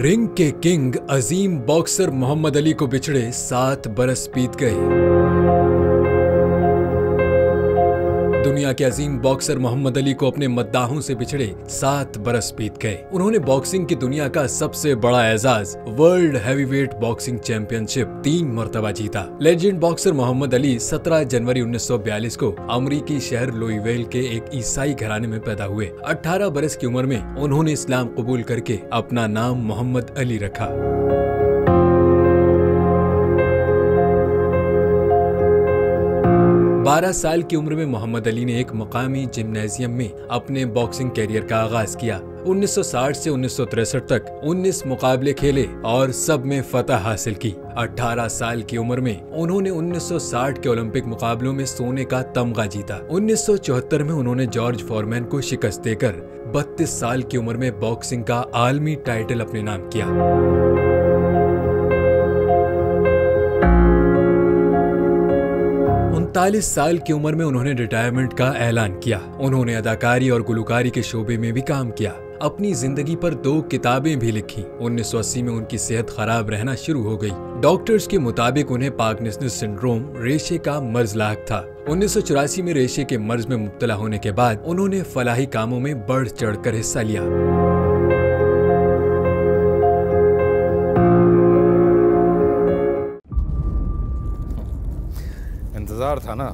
Ring के king अजीम boxer Muhammad Ali को बिछड़े 7 बरस बीत गए। दुनिया के अजीम बॉक्सर मोहम्मद अली को अपने मद्दाहों से बिछड़े 7 बरस बीत गए। उन्होंने बॉक्सिंग की दुनिया का सबसे बड़ा एजाज वर्ल्ड हैवीवेट बॉक्सिंग चैंपियनशिप 3 मरतबा जीता। लेजेंड बॉक्सर मोहम्मद अली 17 जनवरी 1942 को अमरीकी शहर लुइविल के एक ईसाई घराने में पैदा हुए। 18 बरस की उम्र में उन्होंने इस्लाम कबूल करके अपना नाम मोहम्मद अली रखा। 12 साल की उम्र में मोहम्मद अली ने एक मुकामी जिम्नेजियम में अपने बॉक्सिंग कैरियर का आगाज किया। 1960 से 1963 तक 19 मुकाबले खेले और सब में फतह हासिल की। 18 साल की उम्र में उन्होंने 1960 के ओलंपिक मुकाबलों में सोने का तमगा जीता। 1974 में उन्होंने जॉर्ज फॉरमैन को शिकस्त देकर 32 साल की उम्र में बॉक्सिंग का आलमी टाइटल अपने नाम किया। 39 साल की उम्र में उन्होंने रिटायरमेंट का ऐलान किया। उन्होंने अदाकारी और गुलकारी के शोबे में भी काम किया। अपनी जिंदगी पर 2 किताबें भी लिखी। 1980 में उनकी सेहत खराब रहना शुरू हो गई। डॉक्टर्स के मुताबिक उन्हें पार्किंसंस सिंड्रोम रेशे का मर्ज लाक था। 1984 में रेशे के मर्ज में मुब्तला होने के बाद उन्होंने फलाही कामों में बढ़ चढ़कर हिस्सा लिया। इंतजार था ना,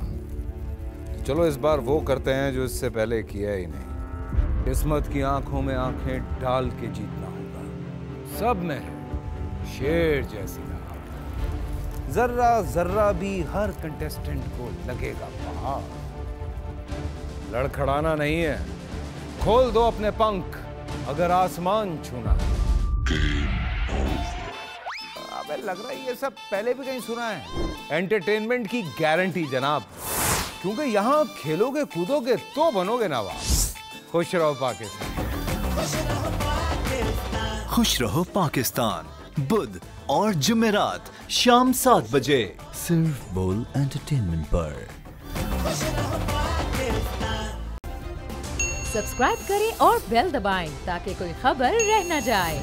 चलो इस बार वो करते हैं जो इससे पहले किया ही नहीं। किस्मत की आंखों में आंखें डाल के जीतना होगा। सब में शेर जैसी रहा, जर्रा जर्रा भी हर कंटेस्टेंट को लगेगा पहाड़। लड़खड़ाना नहीं है, खोल दो अपने पंख अगर आसमान छूना है। लग रहा है ये सब पहले भी कहीं सुना है। एंटरटेनमेंट की गारंटी जनाब, क्योंकि यहाँ खेलोगे कूदोगे तो बनोगे नवाब। खुश रहो पाकिस्तान। खुश रहो पाकिस्तान बुध और जुमेरात शाम 7 बजे सिर्फ बोल एंटरटेनमेंट पर। सब्सक्राइब करें और बेल दबाएं ताकि कोई खबर रह न जाए।